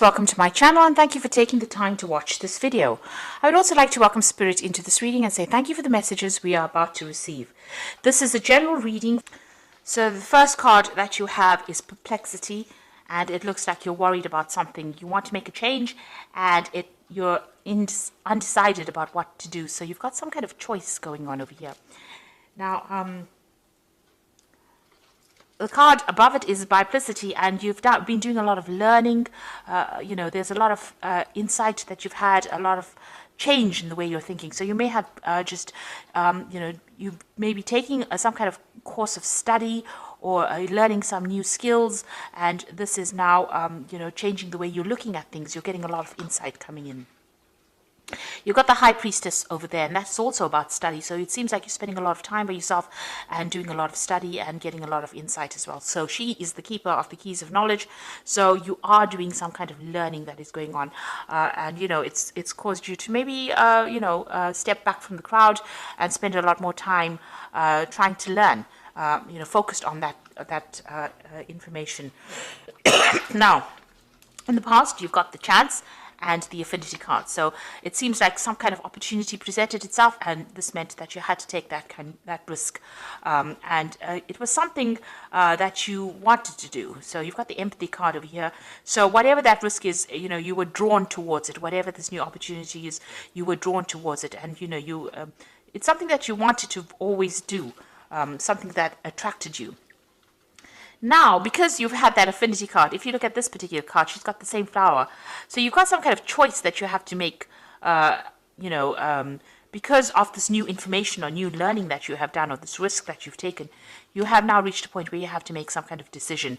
Welcome to my channel and thank you for taking the time to watch this video. I would also like to welcome Spirit into this reading and say thank you for the messages we are about to receive. This is a general reading. So the first card that you have is Perplexity, and it looks like you're worried about something. You want to make a change and you're undecided about what to do. So you've got some kind of choice going on over here. Now, the card above it is Biplicity, and you've been doing a lot of learning. There's a lot of insight that you've had, a lot of change in the way you're thinking. So you may have you may be taking some kind of course of study or learning some new skills, and this is now, changing the way you're looking at things. You're getting a lot of insight coming in. You've got the High Priestess over there, and that's also about study. So it seems like you're spending a lot of time by yourself and doing a lot of study and getting a lot of insight as well. So she is the keeper of the keys of knowledge. So you are doing some kind of learning that is going on. It's caused you to maybe, step back from the crowd and spend a lot more time trying to learn, focused on that information. Now, in the past, you've got the Chance and the Affinity card. So it seems like some kind of opportunity presented itself, and this meant that you had to take that risk. It was something that you wanted to do. So you've got the Empathy card over here. So whatever that risk is, you were drawn towards it. Whatever this new opportunity is, you were drawn towards it. And, it's something that you wanted to always do, something that attracted you. Now, because you've had that Affinity card, if you look at this particular card, she's got the same flower. So you've got some kind of choice that you have to make, because of this new information or new learning that you have done, or this risk that you've taken. You have now reached a point where you have to make some kind of decision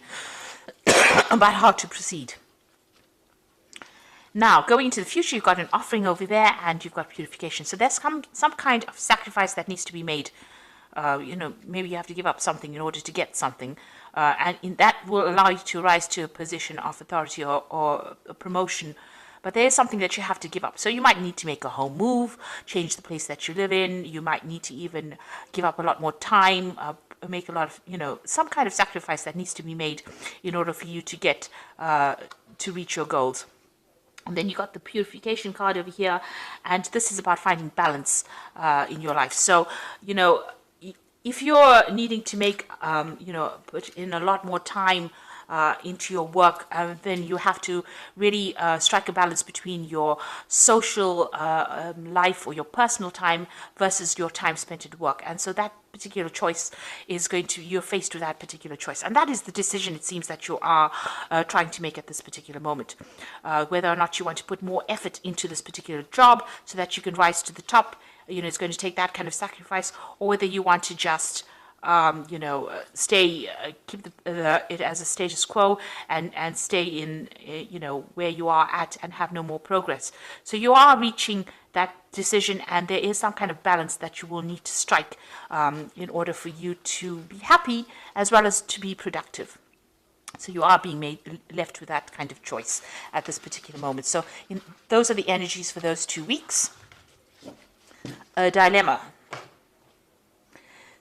about how to proceed. Now, going into the future, you've got an Offering over there, and you've got Purification. So there's some kind of sacrifice that needs to be made. Maybe you have to give up something in order to get something. And that will allow you to rise to a position of authority or a promotion. But there is something that you have to give up. So you might need to make a home move, change the place that you live in. You might need to even give up a lot more time, make a lot of, some kind of sacrifice that needs to be made in order for you to get, to reach your goals. And then you got the Purification card over here. And this is about finding balance in your life. So, if you're needing to make, put in a lot more time into your work, then you have to really strike a balance between your social life or your personal time versus your time spent at work. And so that particular choice is you're faced with that particular choice. And that is the decision, it seems, that you are trying to make at this particular moment. Whether or not you want to put more effort into this particular job so that you can rise to the top. It's going to take that kind of sacrifice, or whether you want to just, stay, keep it as a status quo and stay in, where you are at and have no more progress. So you are reaching that decision, and there is some kind of balance that you will need to strike in order for you to be happy as well as to be productive. So you are being left with that kind of choice at this particular moment. So those are the energies for those 2 weeks. A dilemma.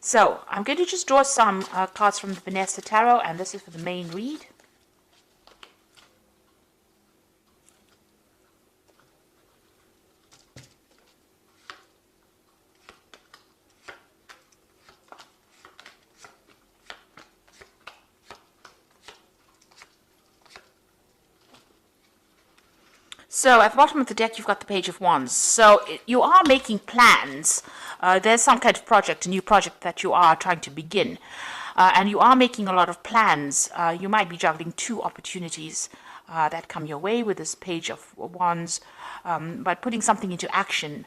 So I'm going to just draw some cards from the Vanessa Tarot, and this is for the main read. So at the bottom of the deck, you've got the Page of Wands. So you are making plans. There's some kind of project, a new project that you are trying to begin. And you are making a lot of plans. You might be juggling 2 opportunities that come your way with this Page of Wands, by putting something into action.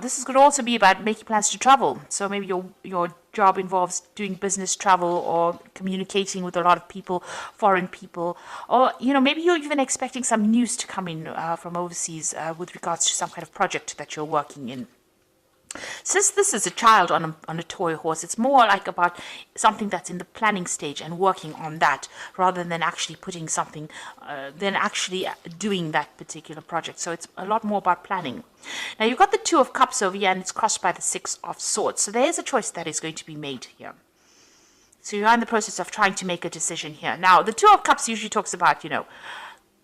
This could also be about making plans to travel. So maybe your job involves doing business travel or communicating with a lot of people, foreign people. Or, maybe you're even expecting some news to come in from overseas with regards to some kind of project that you're working in. Since this is a child on a toy horse, it's more like about something that's in the planning stage and working on that, rather than actually putting something, than actually doing that particular project. So it's a lot more about planning. Now you've got the Two of Cups over here, and it's crossed by the Six of Swords. So there is a choice that is going to be made here. So you're in the process of trying to make a decision here. Now the Two of Cups usually talks about,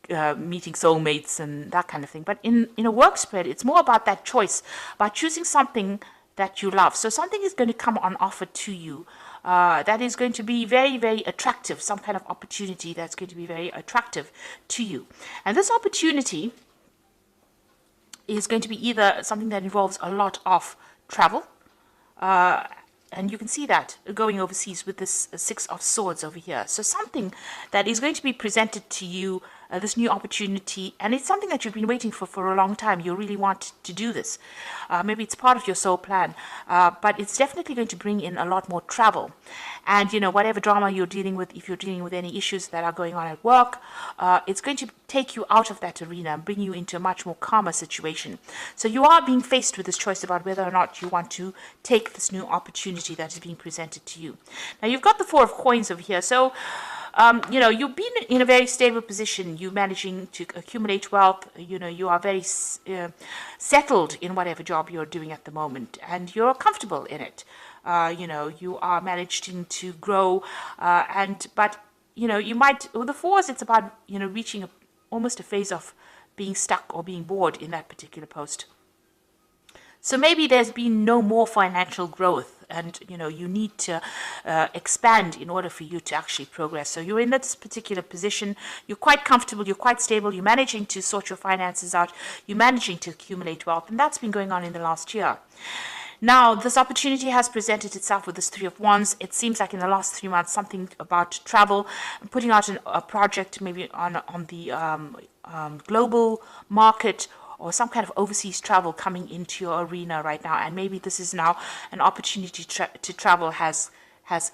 meeting soulmates and that kind of thing. But in a work spread, it's more about that choice, about choosing something that you love. So something is going to come on offer to you that is going to be very, very attractive, some kind of opportunity that's going to be very attractive to you. And this opportunity is going to be either something that involves a lot of travel, and you can see that going overseas with this Six of Swords over here. So something that is going to be presented to you, this new opportunity, and it's something that you've been waiting for a long time. You really want to do this. Maybe it's part of your soul plan, but it's definitely going to bring in a lot more travel. And, you know, whatever drama you're dealing with, if you're dealing with any issues that are going on at work, it's going to take you out of that arena and bring you into a much more calmer situation. So you are being faced with this choice about whether or not you want to take this new opportunity that is being presented to you. Now, you've got the Four of Coins over here. So, you know, you've been in a very stable position. You're managing to accumulate wealth. You know, you are very settled in whatever job you're doing at the moment, and you're comfortable in it. You know, you are managing to grow, but you know, you might, with the Fours, it's about, you know, reaching almost a phase of being stuck or being bored in that particular post. So maybe there's been no more financial growth, and you know, you need to expand in order for you to actually progress. So you're in this particular position, you're quite comfortable, you're quite stable, you're managing to sort your finances out, you're managing to accumulate wealth, and that's been going on in the last year. Now, this opportunity has presented itself with this Three of Wands. It seems like in the last 3 months, something about travel, putting out a project maybe on the global market, or some kind of overseas travel coming into your arena right now. And maybe this is now an opportunity to travel has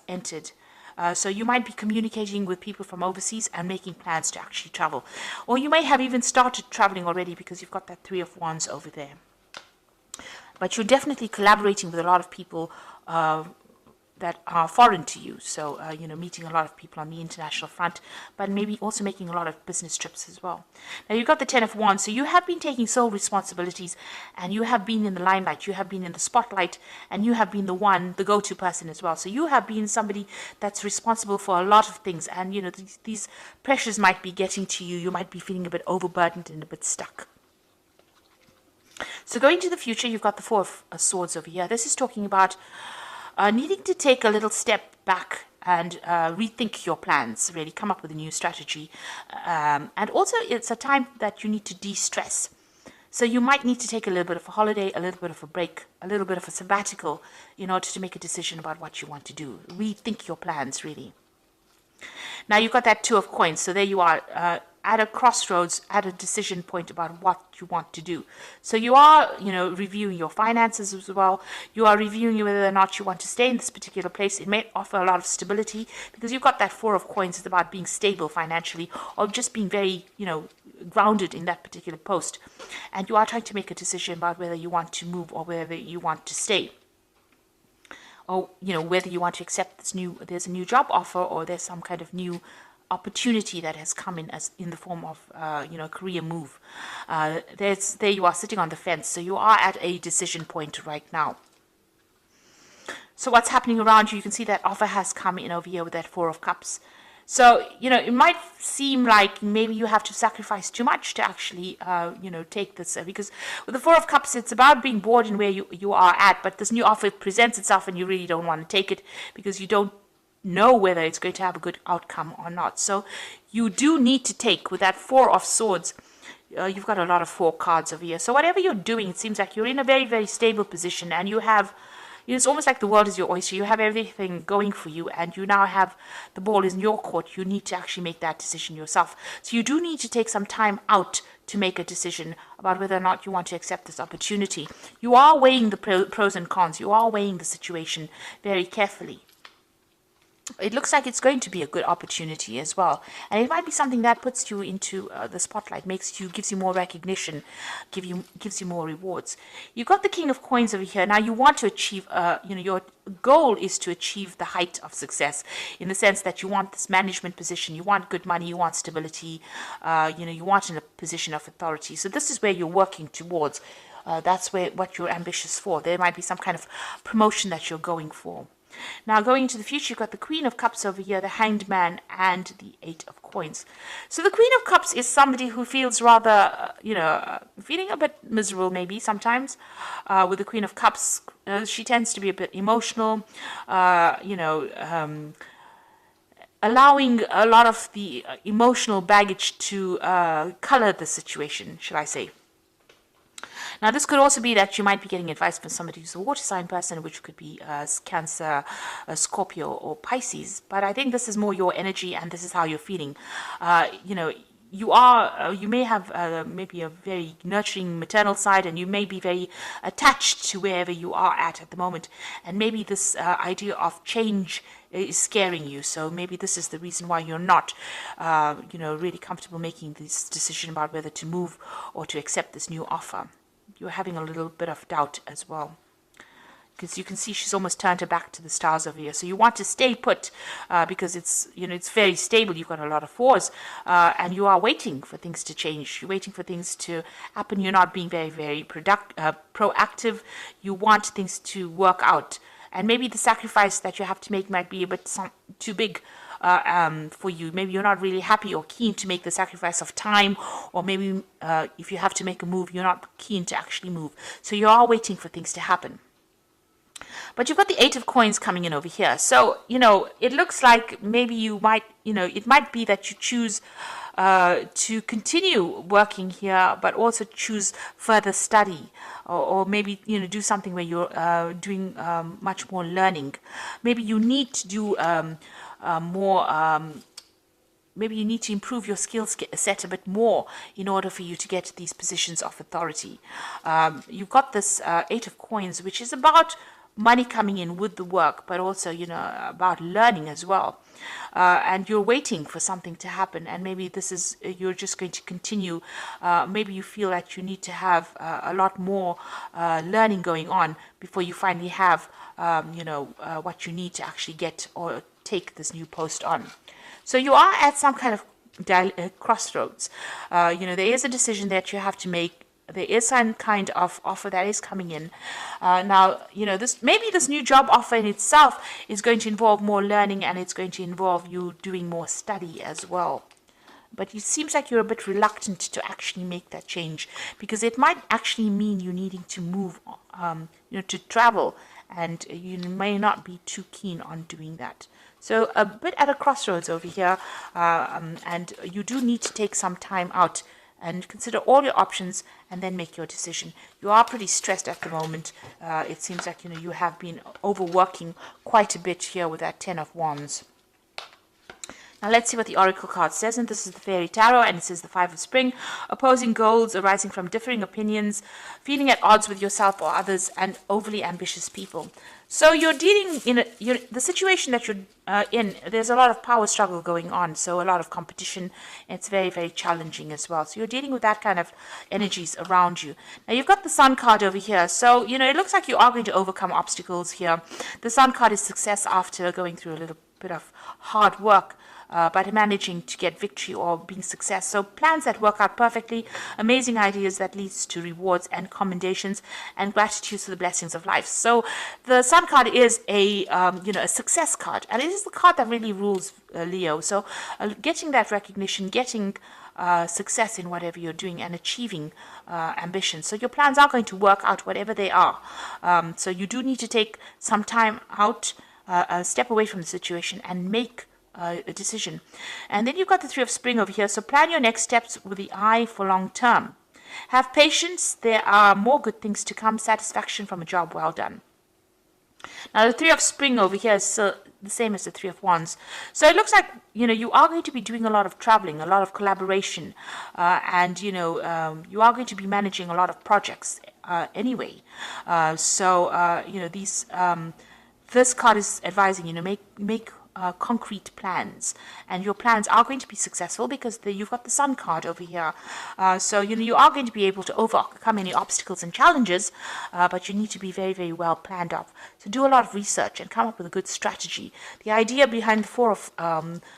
entered. So you might be communicating with people from overseas and making plans to actually travel. Or you may have even started traveling already because you've got that Three of Wands over there. But you're definitely collaborating with a lot of people that are foreign to you. So, you know, meeting a lot of people on the international front, but maybe also making a lot of business trips as well. Now, you've got the Ten of Wands. So you have been taking sole responsibilities, and you have been in the limelight. You have been in the spotlight, and you have been the go-to person as well. So you have been somebody that's responsible for a lot of things. And, you know, these pressures might be getting to you. You might be feeling a bit overburdened and a bit stuck. So going to the future, you've got the Four of Swords over here. This is talking about needing to take a little step back and rethink your plans, really come up with a new strategy. And also, it's a time that you need to de-stress. So you might need to take a little bit of a holiday, a little bit of a break, a little bit of a sabbatical in order to make a decision about what you want to do. Rethink your plans, really. Now, you've got that Two of Coins. So there you are, at a crossroads, at a decision point about what you want to do. So you are, you know, reviewing your finances as well. You are reviewing whether or not you want to stay in this particular place. It may offer a lot of stability because you've got that Four of Coins. It's about being stable financially, or just being very, you know, grounded in that particular post. And you are trying to make a decision about whether you want to move or whether you want to stay. Or, you know, whether you want to accept there's a new job offer, or there's some kind of new opportunity that has come in the form of, you know, a career move. There you are sitting on the fence. So you are at a decision point right now. So what's happening around you? You can see that offer has come in over here with that Four of Cups. So, you know, it might seem like maybe you have to sacrifice too much to actually, you know, take this. Because with the Four of Cups, it's about being bored in where you are at. But this new offer presents itself and you really don't want to take it because you don't know whether it's going to have a good outcome or not. So you do need to take, with that Four of Swords, you've got a lot of 4 cards over here. So whatever you're doing, it seems like you're in a very, very stable position, and you have, you know, it's almost like the world is your oyster. You have everything going for you, and you now have the ball in your court. You need to actually make that decision yourself. So you do need to take some time out to make a decision about whether or not you want to accept this opportunity. You are weighing the pros and cons. You are weighing the situation very carefully. It looks like it's going to be a good opportunity as well, and it might be something that puts you into the spotlight, gives you more recognition, gives you more rewards. You've got the King of Coins over here. Now you want to achieve, you know, your goal is to achieve the height of success, in the sense that you want this management position, you want good money, you want stability, you know, you want in a position of authority. So this is where you're working towards. That's what you're ambitious for. There might be some kind of promotion that you're going for. Now, going into the future, you've got the Queen of Cups over here, the Hanged Man, and the Eight of Coins. So the Queen of Cups is somebody who feels rather, feeling a bit miserable maybe sometimes. With the Queen of Cups, she tends to be a bit emotional, allowing a lot of the emotional baggage to color the situation, shall I say. Now, this could also be that you might be getting advice from somebody who's a water sign person, which could be Cancer, Scorpio, or Pisces. But I think this is more your energy, and this is how you're feeling. You may have maybe a very nurturing maternal side, and you may be very attached to wherever you are at the moment. And maybe this idea of change is scaring you. So maybe this is the reason why you're not, really comfortable making this decision about whether to move or to accept this new offer. You're having a little bit of doubt as well, because you can see she's almost turned her back to the stars over here. So you want to stay put because it's very stable. You've got a lot of fours, and you are waiting for things to change. You're waiting for things to happen. You're not being very, very proactive. You want things to work out, and maybe the sacrifice that you have to make might be a bit too big for you. Maybe you're not really happy or keen to make the sacrifice of time, or maybe if you have to make a move, you're not keen to actually move. So you are waiting for things to happen. But you've got the Eight of Coins coming in over here. So, it looks like maybe you might, it might be that you choose to continue working here, but also choose further study, or maybe, do something where you're doing much more learning. Maybe you need to do maybe you need to improve your skill set a bit more in order for you to get these positions of authority. You've got this Eight of Coins, which is about money coming in with the work, but also, about learning as well. And you're waiting for something to happen, and maybe this is, you're just going to continue. Maybe you feel that you need to have a lot more learning going on before you finally have, what you need to actually get or take this new post on. So you are at some kind of crossroads. There is a decision that you have to make. There is some kind of offer that is coming in. Now, this new job offer in itself is going to involve more learning, and it's going to involve you doing more study as well. But it seems like you're a bit reluctant to actually make that change, because it might actually mean you needing to move, to travel, and you may not be too keen on doing that. So a bit at a crossroads over here, and you do need to take some time out and consider all your options and then make your decision. You are pretty stressed at the moment. It seems like, you have been overworking quite a bit here with that 10 of Wands. Now let's see what the Oracle card says, and this is the Fairy Tarot, and it says the Five of Spring, opposing goals arising from differing opinions, feeling at odds with yourself or others, and overly ambitious people. So you're dealing in the situation that you're in. There's a lot of power struggle going on, so a lot of competition. It's very, very challenging as well. So you're dealing with that kind of energies around you. Now you've got the Sun card over here. So, it looks like you are going to overcome obstacles here. The Sun card is success after going through a little bit of hard work. But managing to get victory or being success. So plans that work out perfectly, amazing ideas that leads to rewards and commendations, and gratitude for the blessings of life. So the Sun card is a success card, and it is the card that really rules Leo. So getting that recognition, getting success in whatever you're doing, and achieving ambition. So your plans are going to work out whatever they are. So you do need to take some time out, step away from the situation, and make a decision. And then you've got the Three of Spring over here. So plan your next steps with the eye for long term. Have patience. There are more good things to come. Satisfaction from a job well done. Now the Three of Spring over here is the same as the Three of Wands. So it looks like, you are going to be doing a lot of traveling, a lot of collaboration, and, you are going to be managing a lot of projects anyway. This card is advising, make concrete plans, and your plans are going to be successful because you've got the Sun card over here. So you are going to be able to overcome any obstacles and challenges, but you need to be very, very well planned out. So do a lot of research and come up with a good strategy. The idea behind the Four of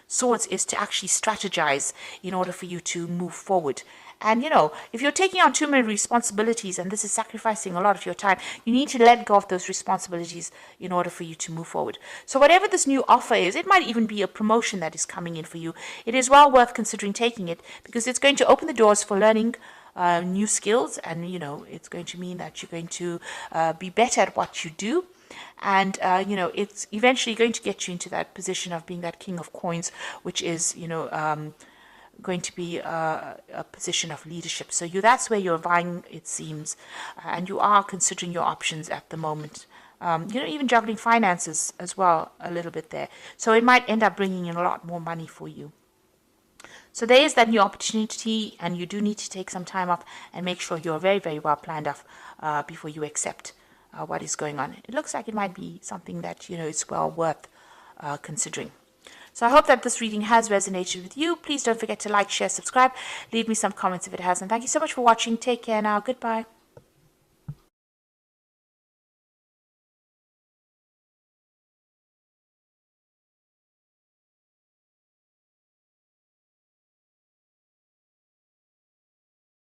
Swords is to actually strategize in order for you to move forward. And, you know, if you're taking on too many responsibilities and this is sacrificing a lot of your time, you need to let go of those responsibilities in order for you to move forward. So whatever this new offer is, it might even be a promotion that is coming in for you. It is well worth considering taking it, because it's going to open the doors for learning new skills, and, you know, it's going to mean that you're going to be better at what you do. And, you know, it's eventually going to get you into that position of being that king of coins, which is, you know, going to be a position of leadership. So that's where you're vying, it seems, and you are considering your options at the moment. You know, even juggling finances as well a little bit there. So it might end up bringing in a lot more money for you. So there is that new opportunity, and you do need to take some time off and make sure you're very, very well planned off before you accept what is going on. It looks like it might be something that, you know, is well worth considering. So I hope that this reading has resonated with you. Please don't forget to like, share, subscribe. Leave me some comments if it has. And thank you so much for watching. Take care now. Goodbye.